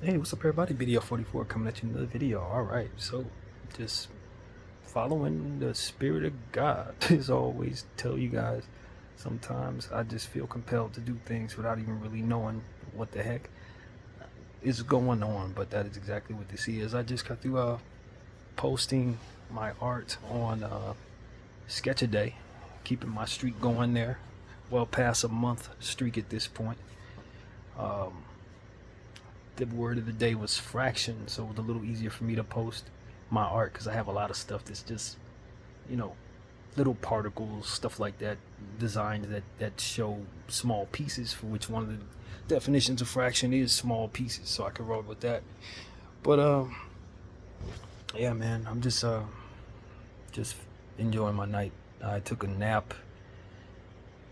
Hey, what's up, everybody? BDF 44 coming at you with another video. Alright, so just following the Spirit of God. As always, tell you guys, sometimes I just feel compelled to do things without even really knowing what the heck is going on, but that is exactly what this is. I just got through posting my art on Sketch a Day, keeping my streak going there. Well past a month streak at this point. The word of the day was fraction, so it was a little easier for me to post my art because I have a lot of stuff that's just, you know, little particles, stuff like that, designed that show small pieces, for which one of the definitions of fraction is small pieces, so I can roll with that. But yeah, man, I'm just enjoying my night. I took a nap,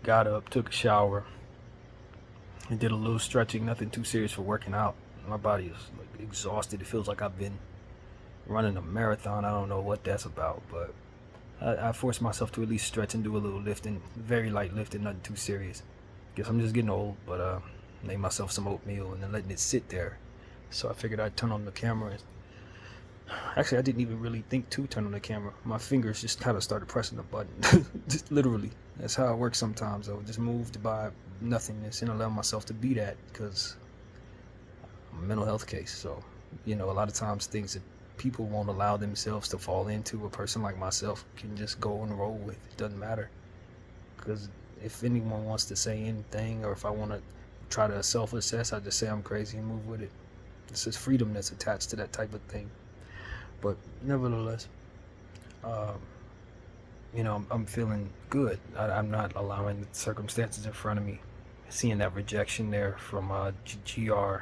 got up, took a shower, and did a little stretching. Nothing too serious for working out. My body is like exhausted. It feels like I've been running a marathon. I don't know what that's about, but I forced myself to at least stretch and do a little lifting, very light lifting, nothing too serious. Guess I'm just getting old, but made myself some oatmeal and then letting it sit there. So I figured I'd turn on the camera. Actually, I didn't even really think to turn on the camera. My fingers just kind of started pressing the button. Just literally. That's how it works sometimes. I was just moved by nothingness and allow myself to be that, because I'm a mental health case. So, you know, a lot of times things that people won't allow themselves to fall into, a person like myself can just go and roll with. It doesn't matter. Because if anyone wants to say anything, or if I want to try to self-assess, I just say I'm crazy and move with it. This is freedom that's attached to that type of thing. But nevertheless, you know, I'm feeling good. I'm not allowing the circumstances in front of me, seeing that rejection there from GR.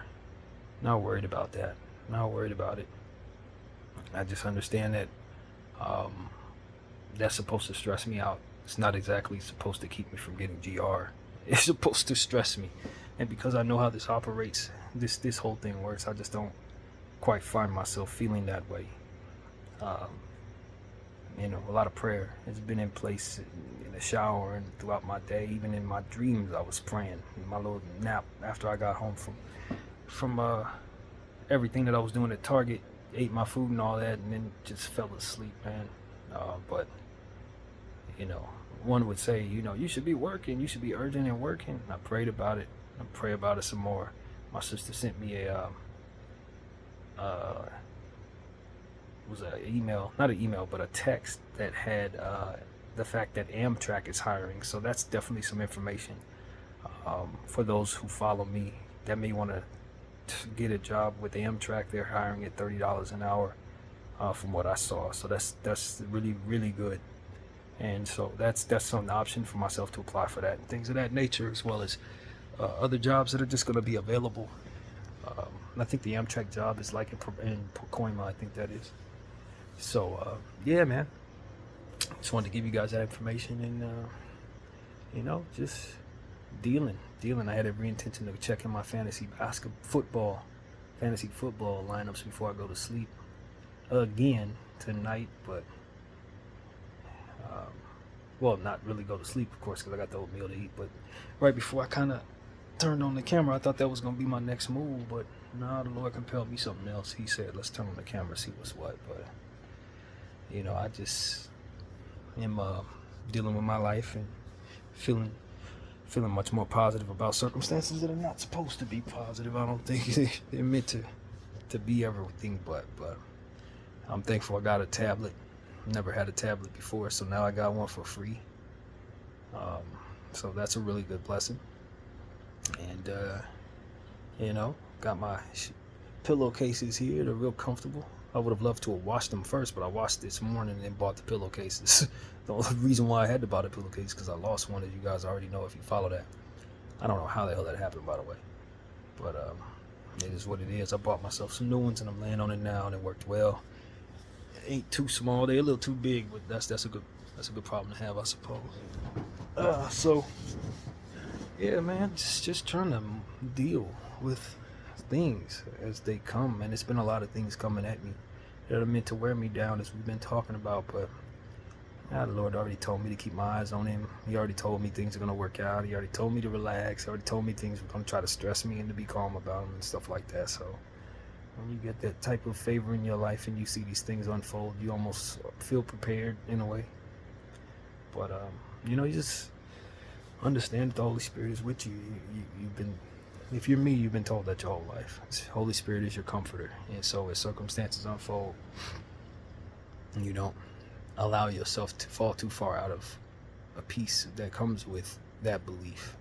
Not worried about that. Not worried about it. I just understand that that's supposed to stress me out. It's not exactly supposed to keep me from getting GR. It's supposed to stress me. And because I know how this operates, this whole thing works, I just don't quite find myself feeling that way. You know, a lot of prayer has been in place in the shower and throughout my day. Even in my dreams, I was praying. In my little nap after I got home from everything that I was doing at Target, ate my food and all that, and then just fell asleep, man. But you know, one would say, you know, you should be working, you should be urgent and working. I prayed about it. I pray about it some more. My sister sent me a was an email, not an email, but a text that had the fact that Amtrak is hiring. So that's definitely some information for those who follow me that may want to get a job with Amtrak. They're hiring at $30 an hour, from what I saw. So that's really, really good. And so that's an option for myself to apply for that and things of that nature, as well as other jobs that are just going to be available. I think the Amtrak job is like in Pacoima, I think that is. So yeah, man, just wanted to give you guys that information, and you know, just dealing. I had every intention of checking my fantasy football lineups before I go to sleep again tonight, but well, not really go to sleep, of course, because I got the oatmeal to eat. But right before I kind of turned on the camera, I thought that was going to be my next move, but no, the Lord compelled me something else. He said, let's turn on the camera, see what's what. But you know, I just am dealing with my life and feeling much more positive about circumstances that are not supposed to be positive. I don't think they're meant to be everything, but I'm thankful I got a tablet. Never had a tablet before, so now I got one for free. So that's a really good blessing. And you know, got my pillowcases here. They're real comfortable. I would have loved to have washed them first, but I washed this morning and then bought the pillowcases. The only reason why I had to buy the pillowcase is because I lost one, as you guys already know if you follow that. I don't know how the hell that happened, by the way, but it is what it is. I bought myself some new ones and I'm laying on it now, and it worked well. It ain't too small, they're a little too big, but that's a good problem to have, I suppose. So yeah, man, just trying to deal with things as they come, and it's been a lot of things coming at me that are meant to wear me down, as we've been talking about. But the Lord already told me to keep my eyes on Him. He already told me things are going to work out. He already told me to relax. He already told me things were going to try to stress me and to be calm about them and stuff like that. So When you get that type of favor in your life and you see these things unfold, you almost feel prepared in a way. But you just understand that the Holy Spirit is with you. You've been, if you're me, you've been told that your whole life. Holy Spirit is your comforter. And so as circumstances unfold, you don't allow yourself to fall too far out of a peace that comes with that belief.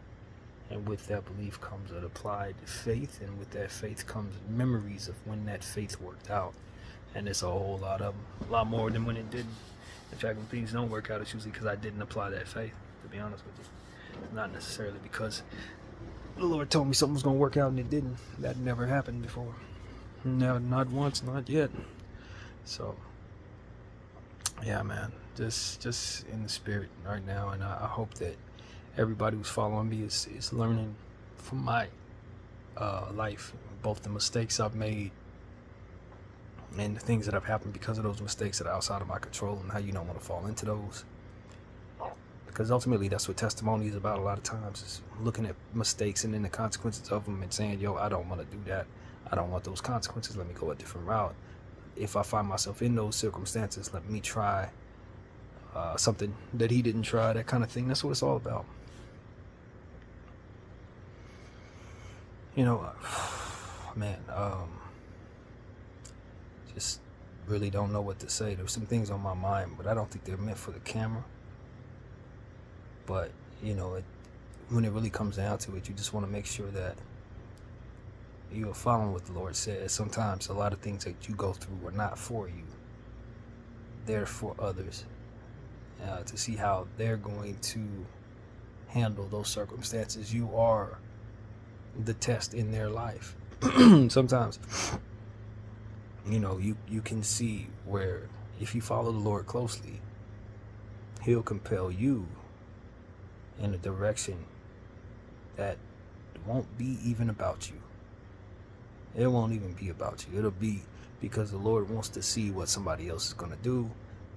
And with that belief comes an applied faith, and with that faith comes memories of when that faith worked out. And it's a whole lot of them, a lot more than when it didn't. In fact, when things don't work out, it's usually because I didn't apply that faith, to be honest with you. It's not necessarily because the Lord told me something was going to work out and it didn't. That never happened before. No, not once, not yet. So, yeah, man, just in the spirit right now. And I hope that everybody who's following me is learning from my life, both the mistakes I've made and the things that have happened because of those mistakes that are outside of my control, and how you don't want to fall into those. Because ultimately that's what testimony is about a lot of times, is looking at mistakes and then the consequences of them and saying, yo, I don't want to do that. I don't want those consequences. Let me go a different route. If I find myself in those circumstances, let me try something that he didn't try, that kind of thing. That's what it's all about. Man, just really don't know what to say. There's some things on my mind, but I don't think they're meant for the camera. But, when it really comes down to it, you just want to make sure that you're following what the Lord says. Sometimes a lot of things that you go through are not for you. They're for others, to see how they're going to handle those circumstances. You are the test in their life. Sometimes, you can see where if you follow the Lord closely, he'll compel you in a direction that won't be even about you. It won't even be about you. It'll be because the Lord wants to see what somebody else is going to do,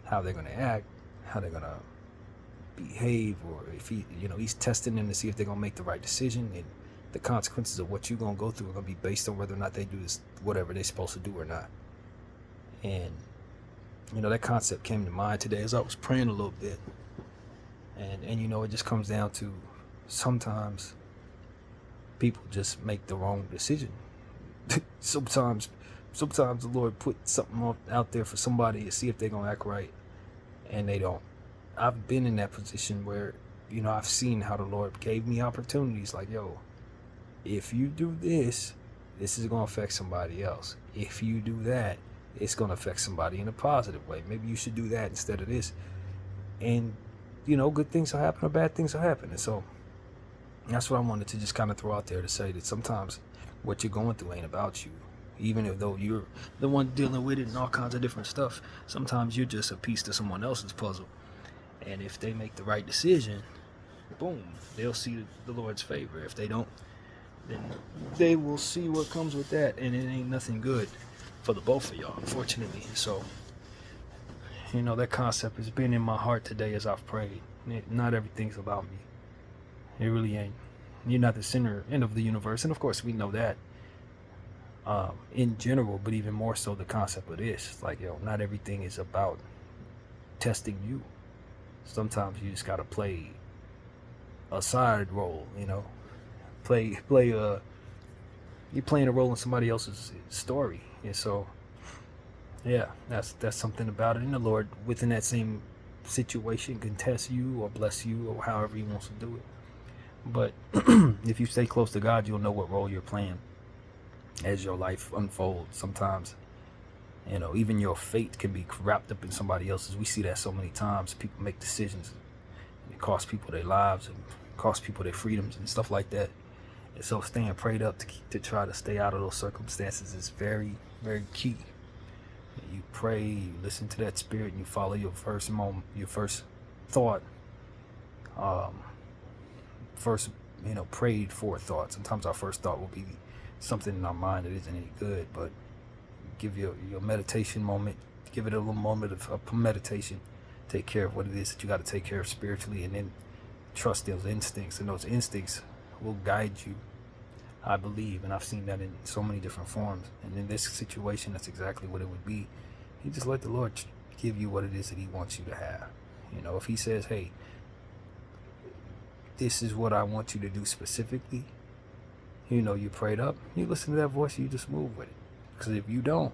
how they're going to act, how they're going to behave, or if he's testing them to see if they're going to make the right decision. And the consequences of what you're going to go through are going to be based on whether or not they do this, whatever they're supposed to do or not. And, that concept came to mind today as I was praying a little bit. And it just comes down to sometimes people just make the wrong decision. Sometimes the Lord put something out there for somebody to see if they're going to act right, and they don't. I've been in that position where, I've seen how the Lord gave me opportunities like, yo, if you do this, this is going to affect somebody else. If you do that, it's going to affect somebody in a positive way. Maybe you should do that instead of this. And, good things will happen or bad things will happen. And so that's what I wanted to just kind of throw out there, to say that sometimes what you're going through ain't about you. Even though you're the one dealing with it and all kinds of different stuff, sometimes you're just a piece to someone else's puzzle. And if they make the right decision, boom, they'll see the Lord's favor. If they don't, then they will see what comes with that, and it ain't nothing good for the both of y'all, unfortunately. So, that concept has been in my heart today as I've prayed. Not everything's about me. It really ain't. You're not the center end of the universe, and of course we know that in general, but even more so the concept of this, like, not everything is about testing you. Sometimes you just gotta play a side role, you're playing a role in somebody else's story. And so, yeah, that's something about it. And the Lord, within that same situation, can test you or bless you or however he wants to do it. But if you stay close to God, you'll know what role you're playing as your life unfolds. Sometimes, even your fate can be wrapped up in somebody else's. We see that so many times. People make decisions, and it costs people their lives and costs people their freedoms and stuff like that. And so staying prayed up to try to stay out of those circumstances is very, very key. You pray, you listen to that spirit, and you follow your first moment, your first thought. Prayed for thought. Sometimes our first thought will be something in our mind that isn't any good, but give your meditation moment, give it a little moment of meditation, take care of what it is that you got to take care of spiritually, and then trust those instincts, and those instincts will guide you I believe, and I've seen that in so many different forms. And in this situation, that's exactly what it would be. You just let the Lord give you what it is that he wants you to have. You know, if he says, hey, this is what I want you to do specifically, you know, you prayed up, you listen to that voice, you just move with it. Because if you don't,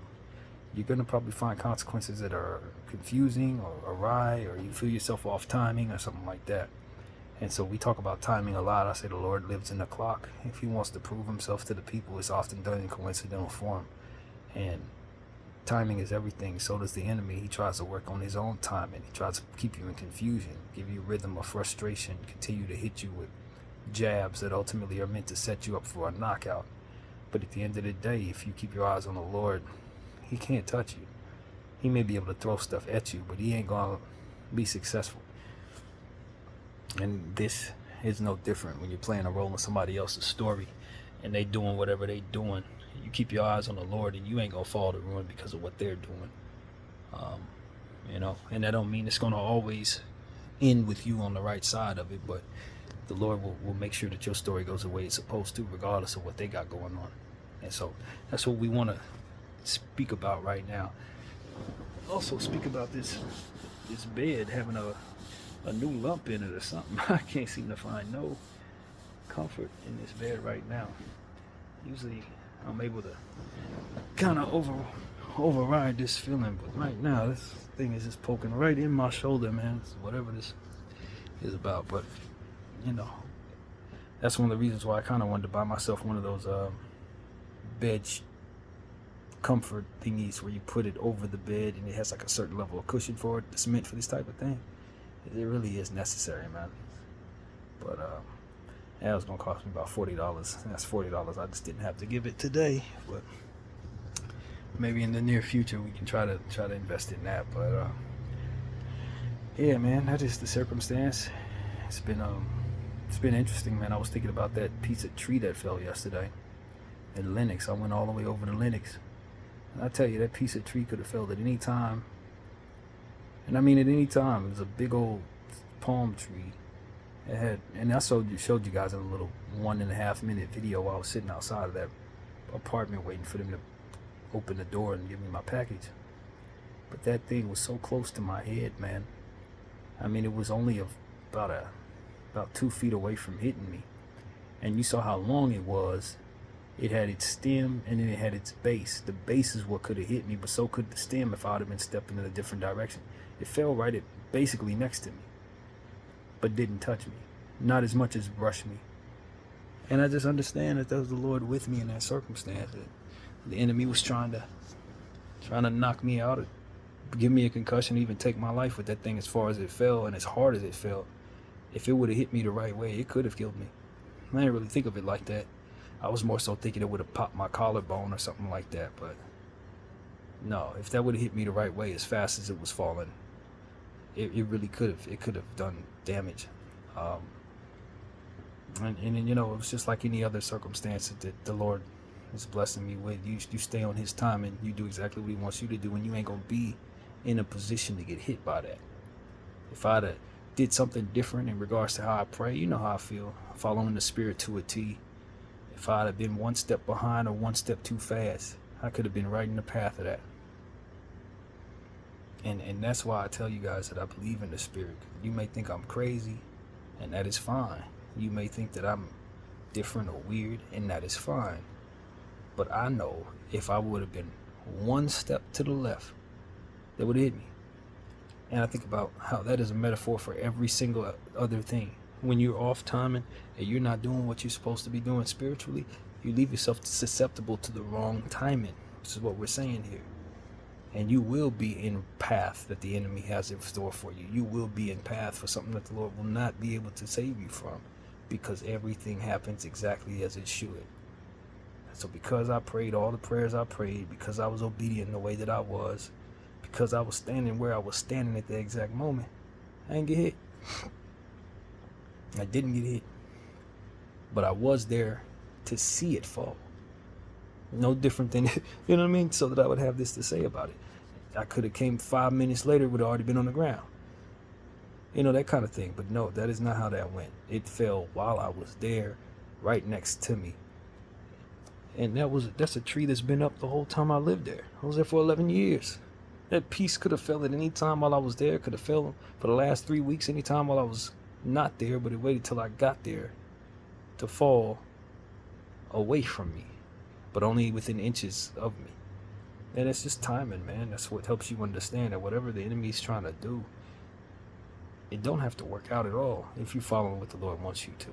you're going to probably find consequences that are confusing or awry, or you feel yourself off timing or something like that. And so we talk about timing a lot. I say the Lord lives in the clock. If he wants to prove himself to the people, it's often done in coincidental form. And timing is everything. So does the enemy. He tries to work on his own timing. He tries to keep you in confusion, give you rhythm of frustration, continue to hit you with jabs that ultimately are meant to set you up for a knockout. But at the end of the day, if you keep your eyes on the Lord, he can't touch you. He may be able to throw stuff at you, but he ain't going to be successful. And this is no different when you're playing a role in somebody else's story and they doing whatever they doing. You keep your eyes on the Lord and you ain't going to fall to ruin because of what they're doing. You know, and that don't mean it's going to always end with you on the right side of it, but the Lord will make sure that your story goes the way it's supposed to, regardless of what they got going on. And so that's what we want to speak about right now. Also speak about this bed having a new lump in it or something. I can't seem to find no comfort in this bed right now. Usually I'm able to kind of override this feeling, but right now this thing is just poking right in my shoulder, man. It's whatever this is about. But you know, that's one of the reasons why I kind of wanted to buy myself one of those bed comfort thingies where you put it over the bed and it has like a certain level of cushion for it. It's meant for this type of thing. It really is necessary, man. But yeah, it was gonna cost me about $40. That's $40 I just didn't have to give it today, but maybe in the near future we can try to invest in that. But yeah, man, that is the circumstance. It's been interesting, man. I was thinking about that piece of tree that fell yesterday in Lenox. I went all the way over to Lenox, and I tell you, that piece of tree could have fell at any time. And I mean at any time. It was a big old palm tree. It had, and I showed you guys in a little 1.5 minute video while I was sitting outside of that apartment waiting for them to open the door and give me my package. But that thing was so close to my head, man. I mean, it was only about 2 feet away from hitting me. And you saw how long it was. It had its stem and then it had its base. The base is what could have hit me, but so could the stem if I would have been stepping in a different direction. It fell right at basically next to me, but didn't touch me. Not as much as brushed me. And I just understand that was the Lord with me in that circumstance. That the enemy was trying to knock me out, or give me a concussion, even take my life with that thing as far as it fell and as hard as it fell. If it would have hit me the right way, it could have killed me. I didn't really think of it like that. I was more so thinking it would have popped my collarbone or something like that. But no, if that would have hit me the right way as fast as it was falling, it really could have. It could have done damage. And you know, it was just like any other circumstance that the Lord is blessing me with. You stay on his time and you do exactly what he wants you to do, and you ain't going to be in a position to get hit by that. If I'd have did something different in regards to how I pray, you know how I feel, following the Spirit to a T. If I'd have been one step behind or one step too fast, I could have been right in the path of that. And that's why I tell you guys that I believe in the Spirit. You may think I'm crazy, and that is fine. You may think that I'm different or weird, and that is fine. But I know if I would have been one step to the left, that would have hit me. And I think about how that is a metaphor for every single other thing. When you're off timing and you're not doing what you're supposed to be doing spiritually, you leave yourself susceptible to the wrong timing. This is what we're saying here. And you will be in path that the enemy has in store for you. You will be in path for something that the Lord will not be able to save you from, because everything happens exactly as it should. So because I prayed all the prayers I prayed, because I was obedient in the way that I was, because I was standing where I was standing at the exact moment, I didn't get hit. I didn't get hit. But I was there to see it fall. No different than, you know what I mean? So that I would have this to say about it. I could have came 5 minutes later, it would have already been on the ground. You know, that kind of thing. But no, that is not how that went. It fell while I was there, right next to me. And that's a tree that's been up the whole time I lived there. I was there for 11 years. That piece could have fell at any time while I was there. Could have fell for the last 3 weeks any time while I was not there, but it waited till I got there to fall away from me, but only within inches of me. And it's just timing, man. That's what helps you understand that whatever the enemy's trying to do, it don't have to work out at all if you're following what the Lord wants you to.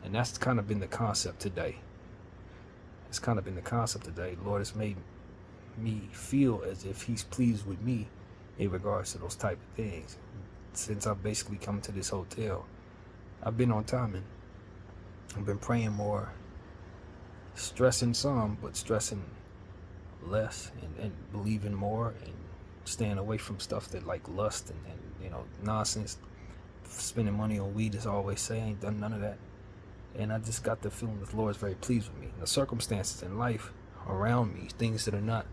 And that's kind of been the concept today. It's kind of been the concept today. The Lord has made me feel as if he's pleased with me in regards to those type of things. Since I've basically come to this hotel, I've been on timing. I've been praying more, stressing some, but stressing less, and believing more, and staying away from stuff that like lust and nonsense. Spending money on weed, as I always say, I ain't done none of that. And I just got the feeling that the Lord's very pleased with me. And the circumstances in life around me, things that are not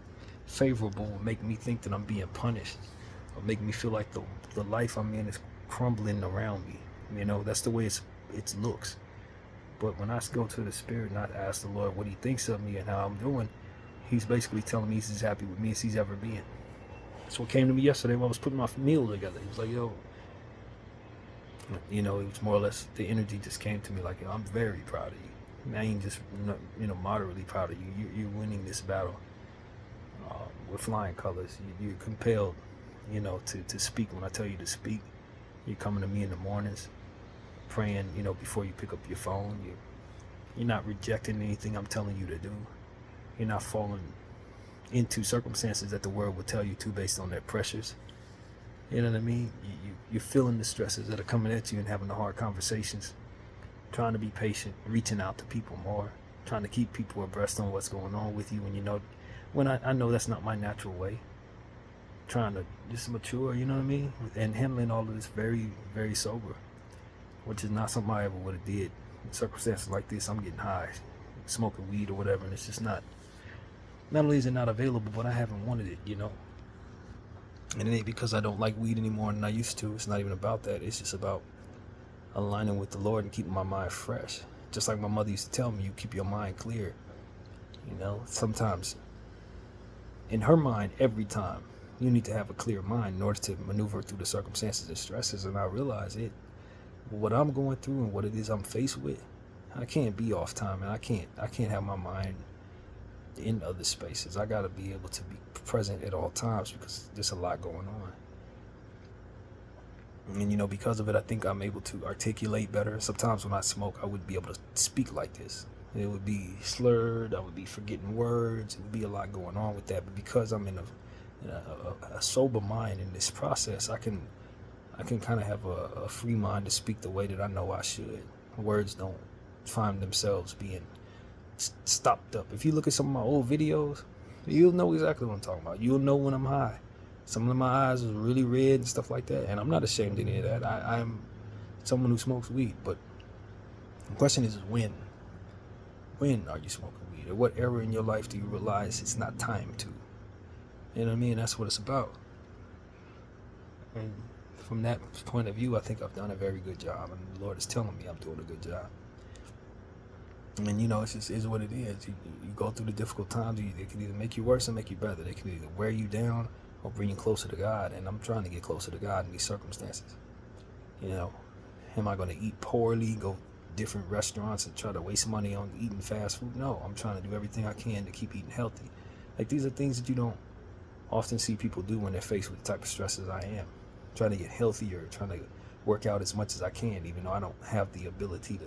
favorable, will make me think that I'm being punished, or make me feel like the life I'm in is crumbling around me. That's the way it looks. But when I go to the Spirit and I ask the Lord what he thinks of me and how I'm doing, he's basically telling me he's as happy with me as he's ever been. That's what came to me yesterday when I was putting my meal together. He was like, yo, it was more or less, the energy just came to me like, I'm very proud of you. I ain't just, moderately proud of you. You're winning this battle with flying colors. You're compelled, to speak when I tell you to speak. You're coming to me in the mornings, praying, before you pick up your phone. You're not rejecting anything I'm telling you to do. You're not falling into circumstances that the world will tell you to based on their pressures. You know what I mean? You're feeling the stresses that are coming at you and having the hard conversations, trying to be patient, reaching out to people more, trying to keep people abreast on what's going on with you. When I know that's not my natural way, trying to just mature, you know what I mean? And handling all of this very, very sober, which is not something I ever would have did. In circumstances like this, I'm getting high, smoking weed or whatever, and it's just not only is it not available, but I haven't wanted it, And it ain't because I don't like weed any more than I used to. It's not even about that. It's just about aligning with the Lord and keeping my mind fresh. Just like my mother used to tell me, you keep your mind clear. Sometimes in her mind, every time, you need to have a clear mind in order to maneuver through the circumstances and stresses. And I realize what I'm going through and what it is I'm faced with, I can't be off time, and I can't have my mind in other spaces. I got to be able to be present at all times because there's a lot going on. And because of it, I think I'm able to articulate better. Sometimes when I smoke, I wouldn't be able to speak like this. It would be slurred. I would be forgetting words. It would be a lot going on with that. But because I'm in a sober mind in this process, I can kind of have a free mind to speak the way that I know I should. Words don't find themselves being stopped up. If you look at some of my old videos, you'll know exactly what I'm talking about. You'll know when I'm high. Some of my eyes are really red and stuff like that, and I'm not ashamed of any of that. I'm someone who smokes weed, but the question is when? When are you smoking weed? At what era in your life do you realize it's not time to? You know what I mean? That's what it's about. And from that point of view, I think I've done a very good job, and the Lord is telling me I'm doing a good job. And it just is what it is. You go through the difficult times. They can either make you worse or make you better. They can either wear you down or bring you closer to God. And I'm trying to get closer to God in these circumstances. Am I going to eat poorly, go different restaurants and try to waste money on eating fast food? No, I'm trying to do everything I can to keep eating healthy. Like, these are things that you don't often see people do when they're faced with the type of stresses I am. Trying to get healthier, trying to work out as much as I can, even though I don't have the ability to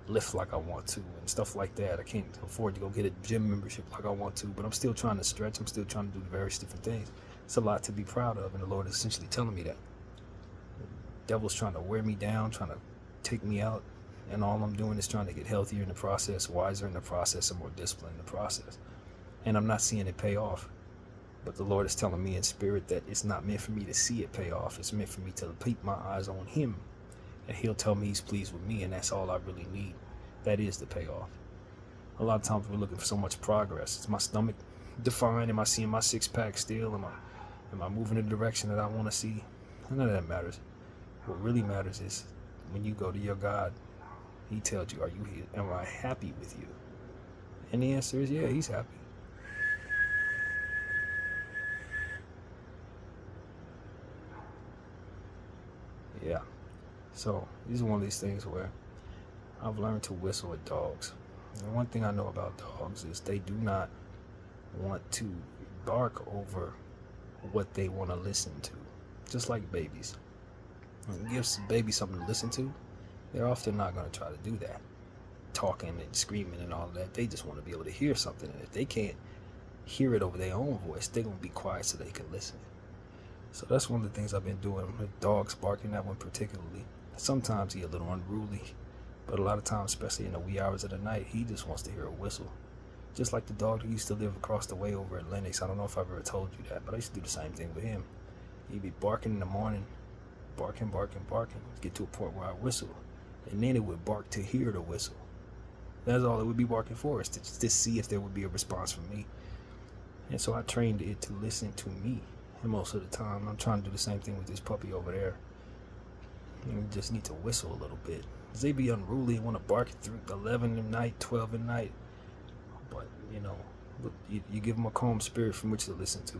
lift like I want to and stuff like that. I can't afford to go get a gym membership like I want to, but I'm still trying to stretch. I'm still trying to do various different things. It's a lot to be proud of, and the Lord is essentially telling me that. The devil's trying to wear me down, trying to take me out, and all I'm doing is trying to get healthier in the process, wiser in the process, and more disciplined in the process. And I'm not seeing it pay off. But the Lord is telling me in spirit that it's not meant for me to see it pay off. It's meant for me to keep my eyes on Him. And He'll tell me He's pleased with me, and that's all I really need. That is the payoff. A lot of times we're looking for so much progress. Is my stomach defined? Am I seeing my six-pack still? Am I moving in the direction that I want to see? None of that matters. What really matters is when you go to your God, He tells you, am I happy with you? And the answer is, yeah, he's happy. Yeah. So these are one of these things where I've learned to whistle at dogs. And one thing I know about dogs is they do not want to bark over what they want to listen to. Just like babies. When you give a baby something to listen to, they're often not going to try to do that. Talking and screaming and all of that. They just want to be able to hear something. And if they can't hear it over their own voice, they're going to be quiet so they can listen. So that's one of the things I've been doing with dogs barking, that one particularly. Sometimes he's a little unruly, but a lot of times, especially in the wee hours of the night, he just wants to hear a whistle. Just like the dog that used to live across the way over at Lennox. I don't know if I've ever told you that, but I used to do the same thing with him. He'd be barking in the morning, barking, get to a point where I whistle, and then it would bark to hear the whistle. That's all it would be barking for, is to see if there would be a response from me. And so I trained it to listen to me. And most of the time, I'm trying to do the same thing with this puppy over there. And we just need to whistle a little bit. Because they be unruly and want to bark through 11 at night, 12 at night. But, you give them a calm spirit from which to listen to.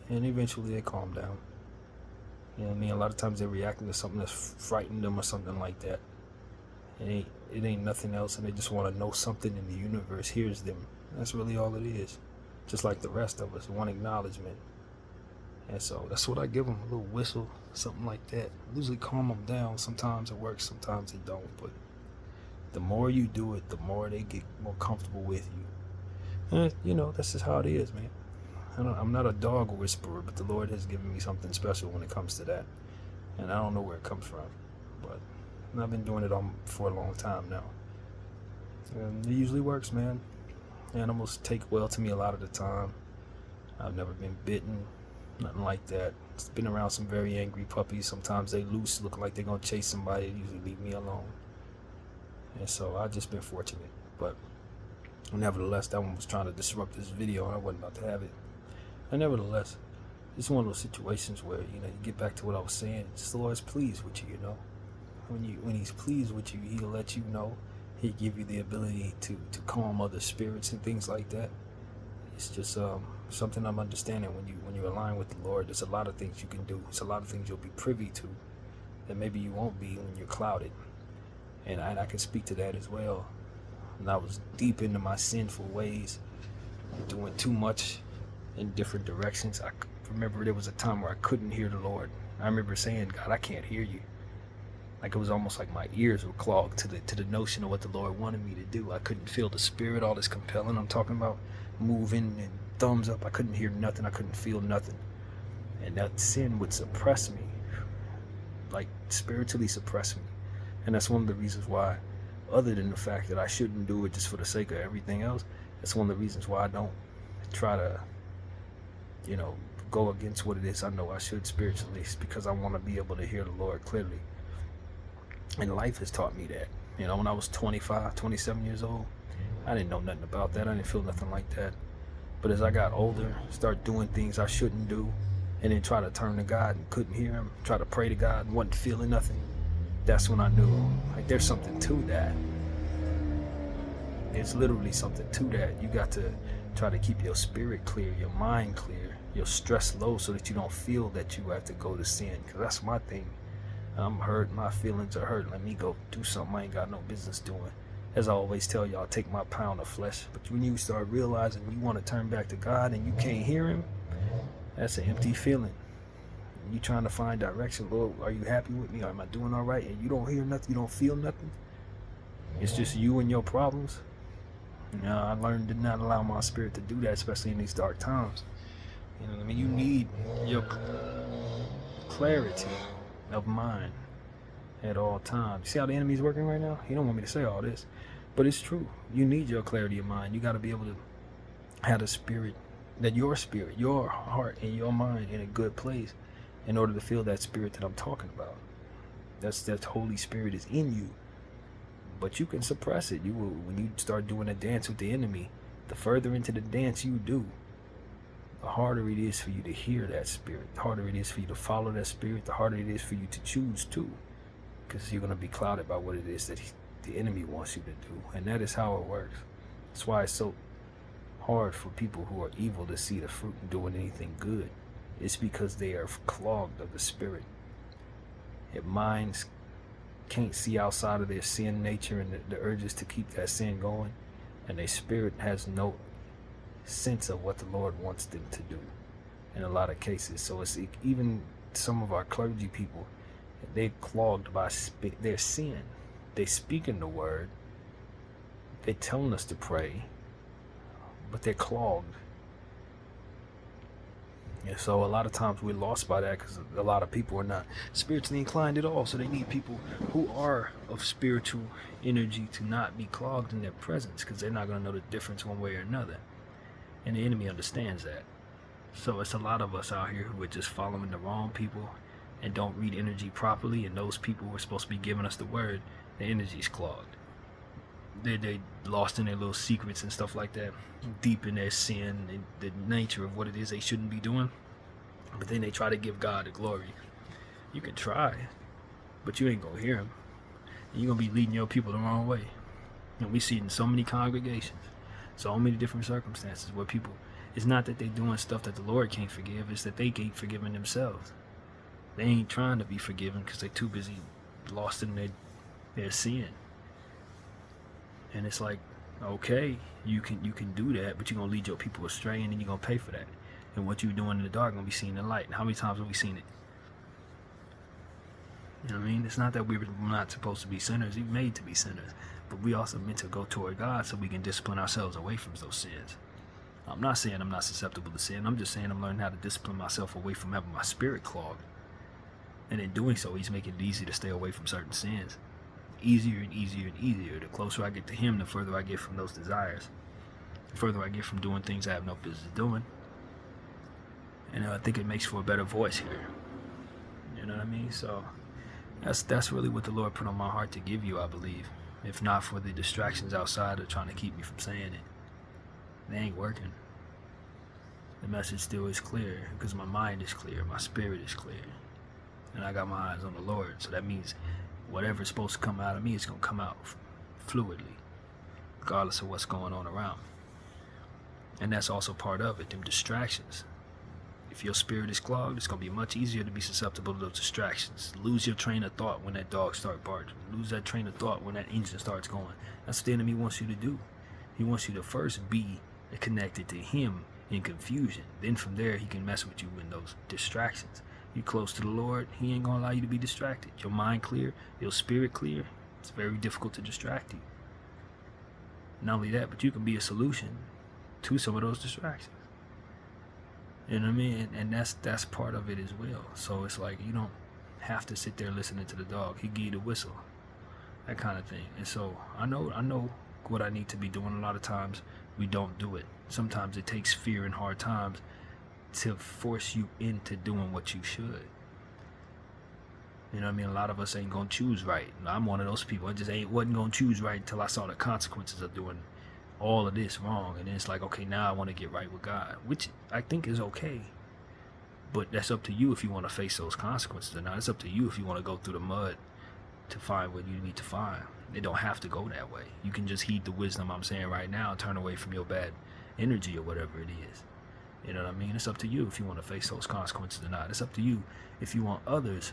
And eventually they calm down. You know what I mean? A lot of times they're reacting to something that's frightened them or something like that. It ain't nothing else, and they just want to know something in the universe hears them. That's really all it is. Just like the rest of us, one acknowledgement. And so that's what I give them, a little whistle, something like that. Usually calm them down. Sometimes it works, sometimes it don't. But the more you do it, the more they get more comfortable with you. And, that's just how it is, man. I'm not a dog whisperer, but the Lord has given me something special when it comes to that. And I don't know where it comes from. But I've been doing it for a long time now. And it usually works, man. Animals take well to me a lot of the time. I've never been bitten. Nothing like that. It's been around some very angry puppies. Sometimes they loose, looking like they're going to chase somebody. They usually leave me alone. And so I've just been fortunate. But nevertheless, that one was trying to disrupt this video, and I wasn't about to have it. And nevertheless, it's one of those situations where, you get back to what I was saying. Just the Lord's pleased with you, When he's pleased with you, he'll let you know. He'll give you the ability to calm other spirits and things like that. It's just something I'm understanding. When you align with the Lord, there's a lot of things you can do. It's a lot of things you'll be privy to that maybe you won't be when you're clouded. And I can speak to that as well. And I was deep into my sinful ways, doing too much in different directions. I remember there was a time where I couldn't hear the Lord. I remember saying, God, I can't hear you. Like it was almost like my ears were clogged to the notion of what the Lord wanted me to do. I couldn't feel the spirit, all this compelling. I'm talking about moving and thumbs up. I couldn't hear nothing. I couldn't feel nothing. And that sin would suppress me, like spiritually suppress me. And that's one of the reasons why, other than the fact that I shouldn't do it just for the sake of everything else, that's one of the reasons why I don't try to, go against what it is I know I should spiritually. It's because I want to be able to hear the Lord clearly. And life has taught me that. When I was 25, 27 years old, I didn't know nothing about that. I didn't feel nothing like that. But as I got older, start doing things I shouldn't do, and then try to turn to God and couldn't hear him, try to pray to God and wasn't feeling nothing, that's when I knew, like, there's something to that. There's literally something to that. You got to try to keep your spirit clear, your mind clear, your stress low, so that you don't feel that you have to go to sin. Because that's my thing. I'm hurt, my feelings are hurt. Let me go do something I ain't got no business doing. As I always tell y'all, take my pound of flesh. But when you start realizing you want to turn back to God and you can't hear him, that's an empty feeling. You trying to find direction. Lord, are you happy with me? Am I doing all right? And you don't hear nothing, you don't feel nothing. It's just you and your problems. I learned to not allow my spirit to do that, especially in these dark times. You need your clarity of mind at all times. You see how the enemy's working right now? He don't want me to say all this, but it's true. You need your clarity of mind. You got to be able to have the spirit, your heart and your mind in a good place in order to feel that spirit that I'm talking about. That Holy Spirit is in you, but you can suppress it. When you start doing a dance with the enemy, the further into the dance you do, the harder it is for you to hear that spirit, the harder it is for you to follow that spirit, the harder it is for you to choose to, because you're going to be clouded by what it is that the enemy wants you to do. And that is how it works. That's why it's so hard for people who are evil to see the fruit in doing anything good. It's because they are clogged of the spirit. Their minds can't see outside of their sin nature and the urges to keep that sin going, and their spirit has no sense of what the Lord wants them to do in a lot of cases. So it's even some of our clergy people, they're clogged by their sin. They speak in the word, they're telling us to pray, but they're clogged. And so a lot of times we're lost by that because a lot of people are not spiritually inclined at all. So they need people who are of spiritual energy to not be clogged in their presence, because they're not going to know the difference one way or another. And the enemy understands that. So it's a lot of us out here who are just following the wrong people and don't read energy properly. And those people who are supposed to be giving us the word, the energy's clogged. They lost in their little secrets and stuff like that, deep in their sin and the nature of what it is they shouldn't be doing. But then they try to give God the glory. You can try, but you ain't gonna hear him. And you're gonna be leading your people the wrong way. And we see it in so many congregations, so many different circumstances where people, it's not that they're doing stuff that the Lord can't forgive, it's that they ain't forgiving themselves. They ain't trying to be forgiven because they're too busy lost in their sin. And it's like, okay, you can do that, but you're gonna lead your people astray, and then you're gonna pay for that. And what you're doing in the dark gonna be seen in the light. And how many times have we seen it? You know what I mean? It's not that we're not supposed to be sinners. We're made to be sinners, but we also meant to go toward God so we can discipline ourselves away from those sins. I'm not saying I'm not susceptible to sin. I'm just saying I'm learning how to discipline myself away from having my spirit clogged. And in doing so, he's making it easy to stay away from certain sins. Easier and easier and easier. The closer I get to him, the further I get from those desires. The further I get from doing things I have no business doing. And I think it makes for a better voice here. You know what I mean? So that's really what the Lord put on my heart to give you, I believe. If not for the distractions outside of trying to keep me from saying it. They ain't working. The message still is clear because my mind is clear, my spirit is clear. And I got my eyes on the Lord. So that means whatever's supposed to come out of me is going to come out fluidly, regardless of what's going on around me. And that's also part of it, them distractions. If your spirit is clogged, it's going to be much easier to be susceptible to those distractions. Lose your train of thought when that dog starts barking. Lose that train of thought when that engine starts going. That's what the enemy wants you to do. He wants you to first be connected to him in confusion. Then from there, he can mess with you in those distractions. You're close to the Lord, he ain't going to allow you to be distracted. Your mind clear, your spirit clear, it's very difficult to distract you. Not only that, but you can be a solution to some of those distractions. You know what I mean? And that's part of it as well. So it's like you don't have to sit there listening to the dog. He give you the whistle. That kind of thing. And so I know what I need to be doing. A lot of times we don't do it. Sometimes it takes fear and hard times to force you into doing what you should. You know what I mean? A lot of us ain't gonna choose right. I'm one of those people. I just wasn't gonna choose right until I saw the consequences of doing all of this wrong. And then it's like, okay, now I want to get right with God, which I think is okay. But that's up to you if you want to face those consequences or not. It's up to you if you want to go through the mud to find what you need to find. It don't have to go that way. You can just heed the wisdom I'm saying right now and turn away from your bad energy or whatever it is. You know what I mean? It's up to you if you want to face those consequences or not. It's up to you if you want others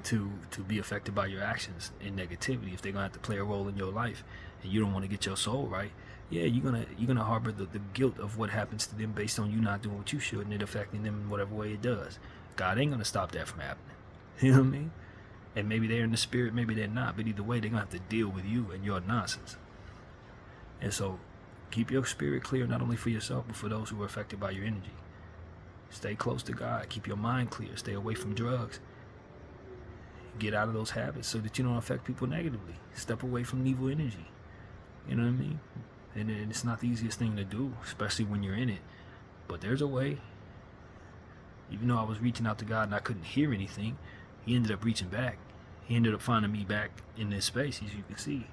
to be affected by your actions in negativity. If they're gonna have to play a role in your life and you don't want to get your soul right, yeah, you're gonna harbor the guilt of what happens to them based on you not doing what you should and it affecting them in whatever way it does. God ain't gonna stop that from happening. You know what I mean? And maybe they're in the spirit, maybe they're not, but either way they're gonna have to deal with you and your nonsense. And so keep your spirit clear, not only for yourself, but for those who are affected by your energy. Stay close to God. Keep your mind clear. Stay away from drugs. Get out of those habits so that you don't affect people negatively. Step away from evil energy. You know what I mean? And it's not the easiest thing to do, especially when you're in it. But there's a way. Even though I was reaching out to God and I couldn't hear anything, he ended up reaching back. He ended up finding me back in this space, as you can see.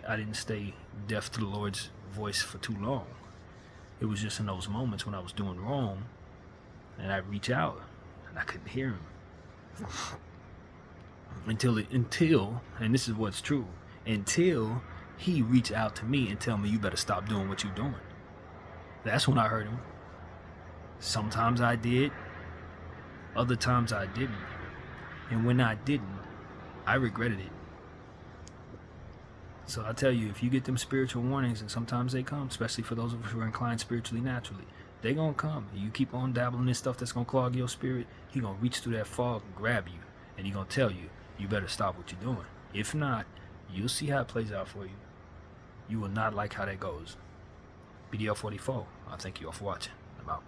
I didn't stay deaf to the Lord's voice for too long. It was just in those moments when I was doing wrong and I'd reach out and I couldn't hear him. until, and this is what's true, until he reach out to me and tell me, you better stop doing what you're doing. That's when I heard him. Sometimes I did, other times I didn't. And when I didn't, I regretted it. So I tell you, if you get them spiritual warnings, and sometimes they come, especially for those of us who are inclined spiritually naturally, they gonna come. And you keep on dabbling in stuff that's gonna clog your spirit, he gonna reach through that fog and grab you, and he gonna tell you, you better stop what you're doing. If not, you'll see how it plays out for you. You will not like how that goes. BDF 44, I thank you all for watching. I'm out.